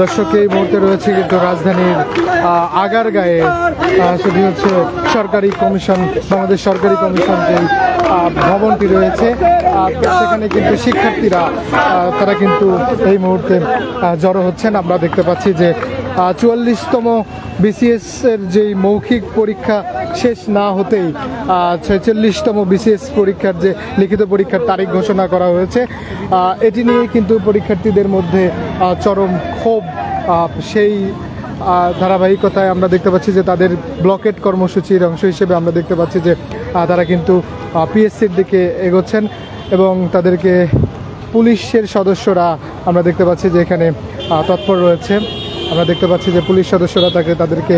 দর্শক এই মুহূর্তে রয়েছে কিন্তু রাজধানীর আগারগাঁয়ে সেটি হচ্ছে সরকারি কমিশন, বাংলাদেশ সরকারি কমিশন যে ভবনটি রয়েছে সেখানে কিন্তু শিক্ষার্থীরা তারা কিন্তু এই মুহূর্তে জড়ো হচ্ছেন। আমরা দেখতে পাচ্ছি যে ৪৪তম বিসিএস এর যেই মৌখিক পরীক্ষা শেষ না হতেই ৪৬তম বিসিএস পরীক্ষার যে লিখিত পরীক্ষার তারিখ ঘোষণা করা হয়েছে, এটি নিয়ে কিন্তু পরীক্ষার্থীদের মধ্যে চরম ক্ষোভ। সেই ধারাবাহিকতায় আমরা দেখতে পাচ্ছি যে তাদের ব্লকেট কর্মসূচির অংশ হিসেবে আমরা দেখতে পাচ্ছি যে তারা কিন্তু পিএসসির দিকে এগোচ্ছেন এবং তাদেরকে পুলিশের সদস্যরা আমরা দেখতে পাচ্ছি যে এখানে তৎপর রয়েছে। আমরা দেখতে পাচ্ছি যে পুলিশ সদস্যরা তাদেরকে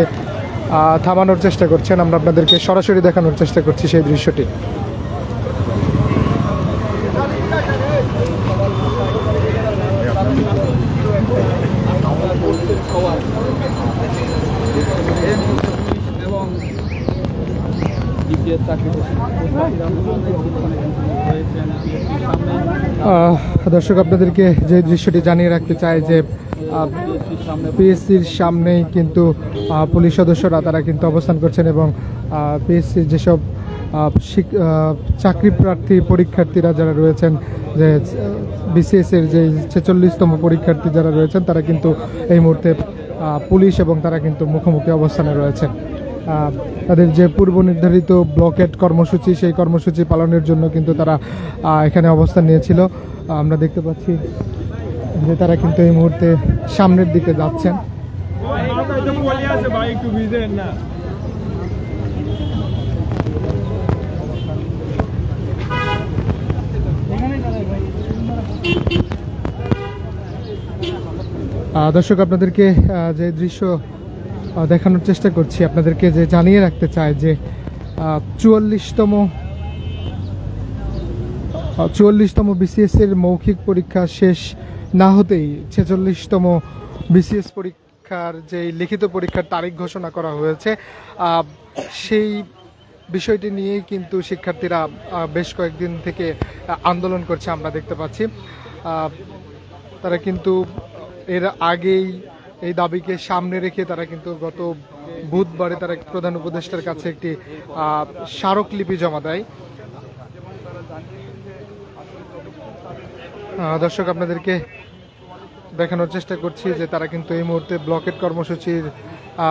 থামানোর চেষ্টা করছেন। আমরা আপনাদেরকে সরাসরি দেখানোর চেষ্টা করছি সেই দৃশ্যটি। দর্শক আপনাদেরকে যে দৃশ্যটি জানিয়ে রাখতে চাই যে পিএসসির সামনেই কিন্তু পুলিশ সদস্যরা তারা কিন্তু অবস্থান করছেন এবং পিএসসির যেসব চাকরি প্রার্থী পরীক্ষার্থীরা যারা রয়েছেন, যে বিসিএস এর যে ৪৬তম পরীক্ষার্থী যারা রয়েছেন তারা কিন্তু এই মুহূর্তে পুলিশ এবং তারা কিন্তু মুখোমুখি অবস্থানে রয়েছেন। তাদের যে পূর্ব নির্ধারিত ব্লকেট কর্মসূচি সেই কর্মসূচি পালনের জন্য কিন্তু তারা এখানে অবস্থান নিয়েছিল। আমরা দেখতে পাচ্ছি যে তারা কিন্তু এই মুহূর্তে সামনের দিকে যাচ্ছেন। দর্শক আপনাদেরকে যে দৃশ্য দেখানোর চেষ্টা করছি, আপনাদেরকে যে জানিয়ে রাখতে চাই যে ৪৪তম বিসিএস এর মৌখিক পরীক্ষা শেষ না হতেই ৪৬তম বিসিএস পরীক্ষার যে লিখিত পরীক্ষার তারিখ ঘোষণা করা হয়েছে, সেই বিষয়টি নিয়েই কিন্তু শিক্ষার্থীরা বেশ কয়েকদিন থেকে আন্দোলন করছে। আমরা দেখতে পাচ্ছি তারা কিন্তু এর আগেই এই দাবিকে সামনে রেখে তারা কিন্তু গত বুধবারে তারা প্রধান উপদেষ্টার কাছে একটি স্মারকলিপি জমা দেয়। দর্শক আপনাদেরকে দেখানোর চেষ্টা করছি যে তারা কিন্তু এই মুহূর্তে ব্লকেট কর্মসূচির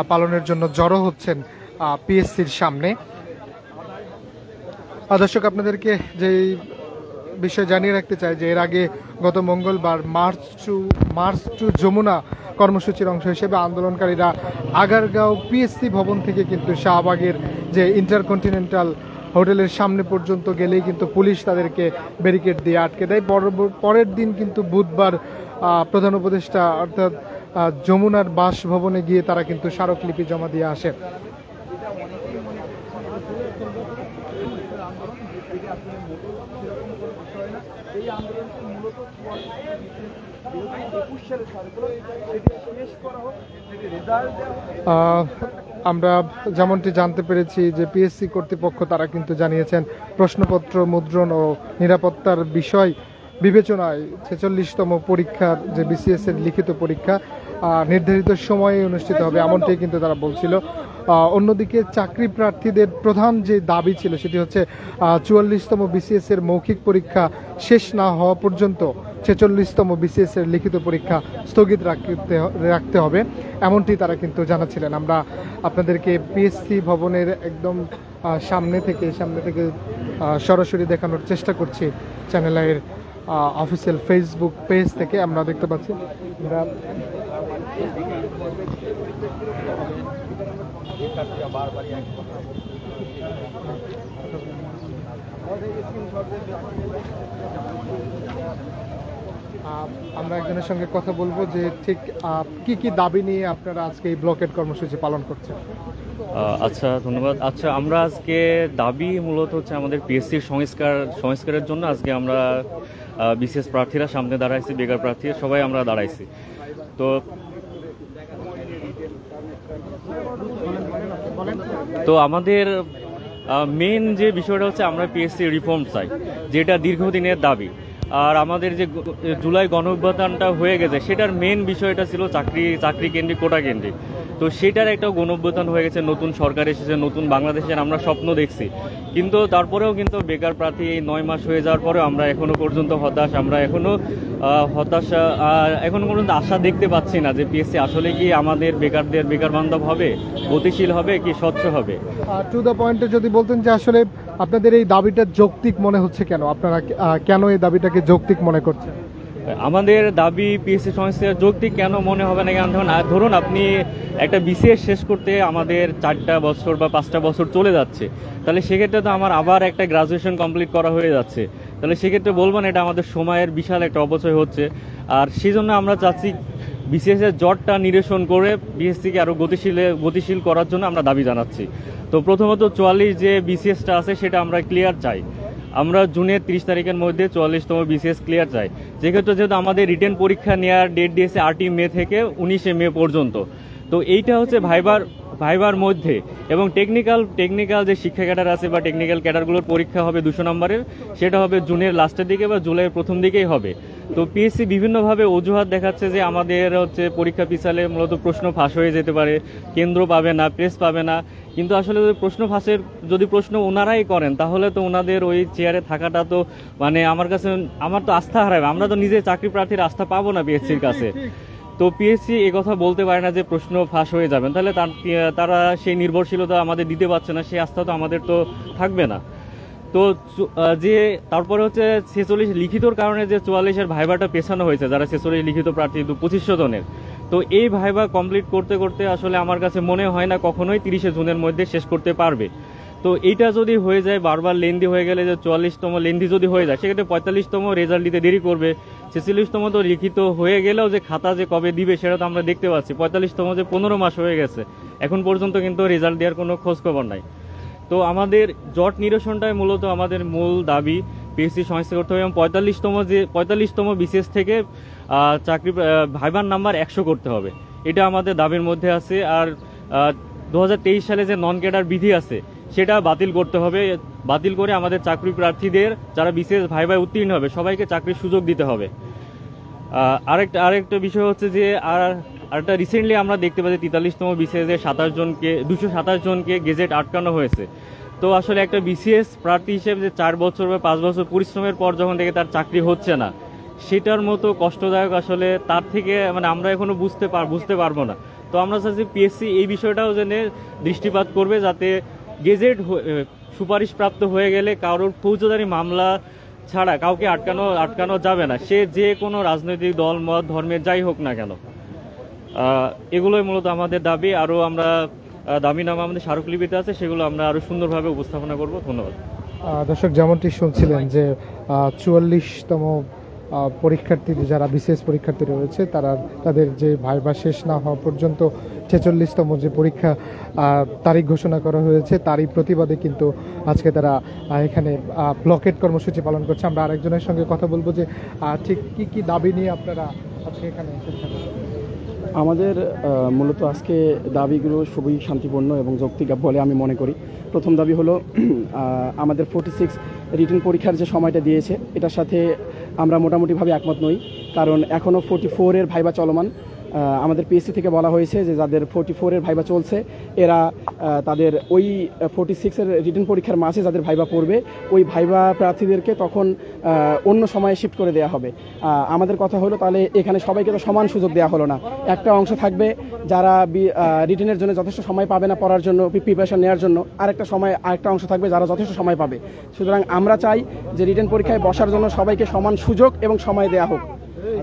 পালনের জন্য জড়ো হচ্ছেন পিএসসির সামনে। দর্শক আপনাদেরকে যে বিষয় জানিয়ে রাখতে চাই যে এর আগে গত মঙ্গলবার মার্চ টু যমুনা কর্মসূচির অংশ হিসেবে আন্দোলনকারীরা আগারগাঁও পিএসসি ভবন থেকে কিন্তু শাহবাগের যে ইন্টারকন্টিনেন্টাল হোটেলের সামনে পর্যন্ত গেলেই কিন্তু পুলিশ তাদেরকে ব্যারিকেড দিয়ে আটকে দেয়। পরের দিন কিন্তু বুধবার প্রধান উপদেষ্টা অর্থাৎ যমুনার বাসভবনে গিয়ে তারা কিন্তু স্মারকলিপি জমা দিয়ে আসে। আমরা যেমনটি জানতে পেরেছি যে পিএসসি কর্তৃপক্ষ তারা কিন্তু জানিয়েছেন প্রশ্নপত্র মুদ্রণ ও নিরাপত্তার বিষয় বিবেচনায় ৪৬তম পরীক্ষার যে বিসিএস এর লিখিত পরীক্ষা নির্ধারিত সময়ে অনুষ্ঠিত হবে, এমনটাই কিন্তু তারা বলছিল। অন্যদিকে চাকরি প্রার্থীদের প্রধান যে দাবি ছিল সেটি হচ্ছে ৪৪তম বিসিএস এর মৌখিক পরীক্ষা শেষ না হওয়া পর্যন্ত ৪৬তম বিসিএস এর লিখিত পরীক্ষা স্থগিত রাখতে হবে, এমনটি তারা কিন্তু জানাচ্ছিলেন। আমরা আপনাদেরকে পিএসসি ভবনের একদম সামনে থেকে সরাসরি দেখানোর চেষ্টা করছি চ্যানেল আইয়ের অফিসিয়াল ফেসবুক পেজ থেকে। আমরা দেখতে পাচ্ছি আমরা একজনের সঙ্গে কথা বলবো যে ঠিক কি কি দাবি নিয়ে আপনারা আজকে এই ব্লকেট কর্মসূচি পালন করছেন। আচ্ছা, ধন্যবাদ। আচ্ছা, আমরা আজকে দাবি মূলত হচ্ছে আমাদের পিএসসির সংস্কারের জন্য আজকে আমরা বিসিএস প্রার্থীরা সামনে দাঁড়াইছি, বেকার প্রার্থী সবাই আমরা দাঁড়াইছি। তো তো আমাদের মেন যে বিষয়টা হচ্ছে আমরা পিএসসি রিফর্ম চাই, যেটা দীর্ঘদিনের দাবি। আর আমাদের যে জুলাই গণঅভ্যুত্থানটা হয়ে গেছে সেটার মেন বিষয়টা ছিল চাকরি কেন্দ্রিক, কোটা কেন্দ্রিক। তো সেটার একটা গণঅভ্যুত্থান হয়ে গেছে, নতুন সরকার এসেছে, নতুন বাংলাদেশের আমরা স্বপ্ন দেখছি। কিন্তু তারপরেও কিন্তু বেকার প্রার্থী এই 9 মাস হয়ে যাওয়ার পরেও আমরা এখনো পর্যন্ত হতাশ। আমরা হতাশা এখনো পর্যন্ত আশা দেখতে পাচ্ছি না যে পিএসসি আসলে কি আমাদের বেকারদের বেকার বান্ধব হবে, গতিশীল হবে, কি স্বচ্ছ হবে। টু দ্য পয়েন্টে যদি বলতেন যে আসলে আপনাদের এই দাবিটা যৌক্তিক মনে হচ্ছে কেন, আপনারা কেন এই দাবিটাকে যৌক্তিক মনে করছেন? আমাদের দাবি পিএসসি সংস্কার যৌক্তিক কেন মনে হবে না, কারণ ধরুন আপনি একটা বিসিএস শেষ করতে আমাদের 4টা বছর বা 5টা বছর চলে যাচ্ছে, তাহলে সেক্ষেত্রে তো আমার আবার একটা গ্রাজুয়েশন কমপ্লিট করা হয়ে যাচ্ছে। তাহলে সেক্ষেত্রে বলবেন এটা আমাদের সময়ের বিশাল একটা অপচয় হচ্ছে। আর সেই জন্য আমরা চাচ্ছি বিসিএস এর জটটা নিরসন করে বিএসসিকে আরও গতিশীল করার জন্য আমরা দাবি জানাচ্ছি। তো প্রথমত 44 যে বিসিএসটা আছে সেটা আমরা ক্লিয়ার চাই। আমরা জুনের 30 তারিখের মধ্যে 44তম বিসিএস ক্লিয়ার চাই। যেহেতু আমাদের রিটেন পরীক্ষা নেওয়ার ডেট দিয়েছে 8 মে থেকে 19 মে পর্যন্ত। তো এইটা হচ্ছে ভাইবার মধ্যে, এবং টেকনিক্যাল যে শিক্ষা ক্যাডার আছে বা টেকনিক্যাল ক্যাডারগুলোর পরীক্ষা হবে 200 নম্বরের, সেটা হবে জুনের লাস্টের দিকে বা জুলাইয়ের প্রথম দিকেই হবে। তো পিএসসি বিভিন্নভাবে অজুহাত দেখাচ্ছে যে আমাদের হচ্ছে পরীক্ষা পিছালে মূলত প্রশ্ন ফাঁস হয়ে যেতে পারে, কেন্দ্র পাবে না, প্রেস পাবে না। কিন্তু আসলে যদি প্রশ্ন ওনারাই করেন তাহলে তো ওনাদের ওই চেয়ারে থাকাটা তো মানে আমার তো আস্থা হারাবে। আমরা তো নিজে চাকরি প্রার্থীর আস্থা পাবো না পিএসসির কাছে। তো পিএসসি এই কথা বলতে পারে না যে প্রশ্ন ফাঁস হয়ে যাবেন, তাহলে তারা সেই নির্ভরশীলতা আমাদের দিতে পারছে না, সেই আস্থা তো আমাদের তো থাকবে না। তো তারপরে হচ্ছে 46 লিখিতর কারণে যে 44-এর ভাইভাটা পেছানো হয়েছে, যারা 46 লিখিত প্রার্থী 2500 জনের। তো এই ভাইভা কমপ্লিট করতে করতে আসলে আমার কাছে মনে হয় না কখনোই 30 জুনের মধ্যে শেষ করতে পারবে। তো এইটা যদি হয়ে যায়, বারবার লেন্দি হয়ে গেলে, যে 44তম লেন্দি যদি হয়ে যায়, সেক্ষেত্রে 45তম রেজাল্ট দিতে দেরি করবে। 46তম তো লিখিত হয়ে গেলেও যে খাতা যে কবে দিবে সেটা তো আমরা দেখতে পাচ্ছি। 45তম যে 15 মাস হয়ে গেছে, এখন পর্যন্ত কিন্তু রেজাল্ট দেওয়ার কোনো খোঁজ খবর নাই। তো আমাদের জট নিরসনটাই মূলত আমাদের মূল দাবি, পিএসসি সংস্কার করতে হবে এবং 45তম বিসিএস থেকে চাকরি ভাইবার নাম্বার 100 করতে হবে, এটা আমাদের দাবির মধ্যে আছে। আর 2023 সালে যে নন ক্যাডার বিধি আছে সেটা বাতিল করতে হবে। বাতিল করে আমাদের চাকরি প্রার্থীদের যারা বিসিএস ভাইভায় উত্তীর্ণ হবে সবাইকে চাকরির সুযোগ দিতে হবে। আরেকটা বিষয় হচ্ছে যে আরেকটা রিসেন্টলি আমরা দেখতে পাচ্ছি 43তম বিসিএস-এর 227 জনকে গেজেট আটকানো হয়েছে। তো আসলে একটা বিসিএস প্রার্থী হিসেবে যে 4 বছর বা 5 বছর পরিশ্রমের পর যখন থেকে তার চাকরি হচ্ছে না, সেটার মতো কষ্টদায়ক আসলে তার থেকে মানে আমরা এখনো বুঝতে পারবো না। তো আমরা চাচ্ছি পিএসসি এই বিষয়টাও জেনে দৃষ্টিপাত করবে, যাতে গেজেট সুপারিশপ্রাপ্ত হয়ে গেলে কারোর ফৌজদারি মামলা ছাড়া কাউকে আটকানো যাবে না, সে যে কোনো রাজনৈতিক দল, মত, ধর্মের যাই হোক না কেন। এগুলোই মূলত আমাদের দাবি। আরও আমরা দাবিনামা আমাদের স্মারকলিপিতে আছে, সেগুলো আমরা আরও সুন্দরভাবে উপস্থাপনা করব। ধন্যবাদ। দর্শক, যেমনটি শুনছিলেন যে 44তম পরীক্ষার্থী যারা বিসিএস পরীক্ষার্থী রয়েছে তাদের যে ভাইভা শেষ না হওয়া পর্যন্ত 46তম যে পরীক্ষা তারিখ ঘোষণা করা হয়েছে, তারই প্রতিবাদে কিন্তু আজকে তারা এখানে ব্লকেট কর্মসূচি পালন করছে। আমরা আরেকজনের সঙ্গে কথা বলবো যে ঠিক কি দাবি নিয়ে আপনারা আজকে এখানে এসেছেন। আমাদের মূলত আজকে দাবিগুলো খুবই শান্তিপূর্ণ এবং যৌক্তিক বলে আমি মনে করি। প্রথম দাবি হলো আমাদের 46 রিটেন পরীক্ষার যে সময়টা দিয়েছে এটার সাথে আমরা মোটামুটিভাবে একমত নই, কারণ এখনও 44-এর ভাইভা চলমান। আমাদের পিএসসি থেকে বলা হয়েছে যে যাদের 44-এর ভাইভা চলছে এরা তাদের ওই 46-এর রিটেন পরীক্ষার মাঝে যাদের ভাইভা পড়বে ওই ভাইভা প্রার্থীদেরকে তখন অন্য সময়ে শিফট করে দেওয়া হবে। আমাদের কথা হলো তাহলে এখানে সবাইকে তো সমান সুযোগ দেওয়া হলো না। একটা অংশ থাকবে যারা রিটেনের জন্য যথেষ্ট সময় পাবে না পড়ার জন্য, প্রিপারেশন নেওয়ার জন্য, আরেকটা অংশ থাকবে যারা যথেষ্ট সময় পাবে। সুতরাং আমরা চাই যে রিটেন পরীক্ষায় বসার জন্য সবাইকে সমান সুযোগ এবং সময় দেওয়া হোক।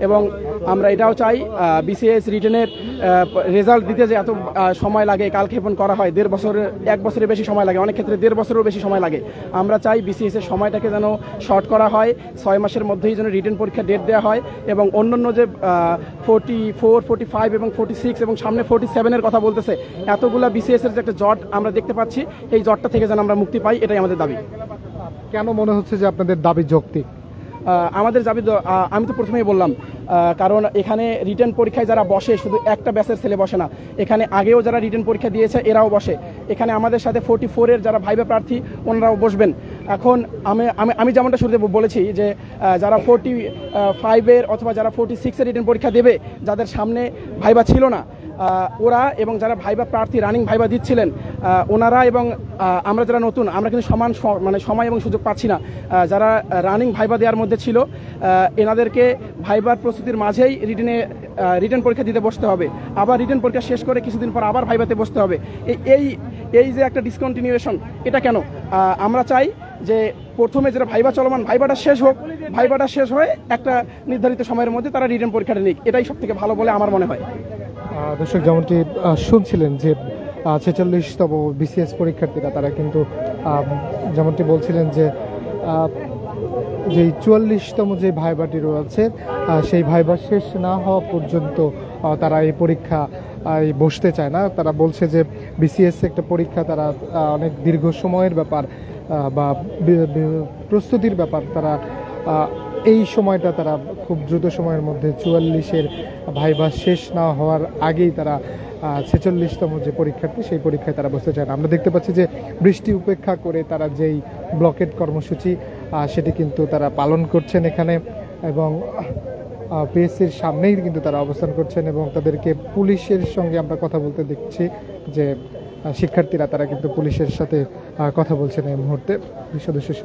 এবং আমরা এটাও চাই বিসিএস রিটেনের রেজাল্ট দিতে যে এত সময় লাগে, কালক্ষেপণ করা হয়, 1 বছরের বেশি সময় লাগে, অনেক ক্ষেত্রে 1.5 বছরেরও বেশি সময় লাগে। আমরা চাই বিসিএসের সময়টাকে যেন শর্ট করা হয়, 6 মাসের মধ্যেই যেন রিটেন পরীক্ষা ডেট দেওয়া হয় এবং অন্যান্য যে 44, 45 এবং 46 এবং সামনে 47-এর কথা বলতেছে, এতগুলা বিসিএসের যে একটা জট আমরা দেখতে পাচ্ছি, এই জটটা থেকে যেন আমরা মুক্তি পাই, এটাই আমাদের দাবি। কেন মনে হচ্ছে যে আপনাদের দাবি যৌক্তিক? আমাদের দাবি আমি তো প্রথমেই বললাম, কারণ এখানে রিটেন পরীক্ষায় যারা বসে শুধু একটা ব্যাচের ছেলে বসে না, এখানে আগেও যারা রিটেন পরীক্ষা দিয়েছে এরাও বসে। এখানে আমাদের সাথে 44-এর যারা ভাইবা প্রার্থী ওনারাও বসবেন। এখন আমি যেমনটা শুরুতে বলেছি যে যারা 45-এর অথবা যারা 46-এর রিটেন পরীক্ষা দেবে, যাদের সামনে ভাইবা ছিল না, ওরা এবং যারা ভাইবা প্রার্থী রানিং ভাইবা দিচ্ছিলেন ওনারা এবং আমরা যারা নতুন, আমরা কিন্তু সমান মানে সময় এবং সুযোগ পাচ্ছি না। যারা রানিং ভাইবা দেওয়ার মধ্যে ছিল এনাদেরকে ভাইবার প্রস্তুতির মাঝেই রিটেন পরীক্ষা দিতে বসতে হবে, আবার রিটেন পরীক্ষা শেষ করে কিছুদিন পর আবার ভাইবাতে বসতে হবে। এই যে একটা ডিসকন্টিনিউয়েশন, এটা কেন? আমরা চাই যে প্রথমে যেটা ভাইবা চলমান, ভাইবাটা শেষ হোক, ভাইবাটা শেষ হয়ে একটা নির্ধারিত সময়ের মধ্যে তারা রিটেন পরীক্ষাটা নিক, এটাই সব থেকে ভালো বলে আমার মনে হয়। দর্শক যেমনটি শুনছিলেন যে 46তম বিসিএস পরীক্ষার্থীরা তারা কিন্তু যেমনটি বলছিলেন যে যেই 44তম যে ভাইবাটি রয়েছে সেই ভাইবা শেষ না হওয়া পর্যন্ত তারা এই পরীক্ষা বসতে চায় না। তারা বলছে যে বিসিএস একটা পরীক্ষা, তারা অনেক দীর্ঘ সময়ের ব্যাপার বা প্রস্তুতির ব্যাপার, তারা এই সময়টা তারা খুব দ্রুত সময়ের মধ্যে 44-এর ভাইবা শেষ না হওয়ার আগেই তারা 46তম যে পরীক্ষার্থী সেই পরীক্ষায় তারা বসতে চায় না। আমরা দেখতে পাচ্ছি যে বৃষ্টি উপেক্ষা করে তারা যেই ব্লকেট কর্মসূচি সেটি কিন্তু তারা পালন করছেন এখানে, এবং পিএসসির সামনেই কিন্তু তারা অবস্থান করছেন এবং তাদেরকে পুলিশের সঙ্গে আমরা কথা বলতে দেখছি যে শিক্ষার্থীরা তারা কিন্তু পুলিশের সাথে কথা বলছেন এই মুহূর্তে সদস্য।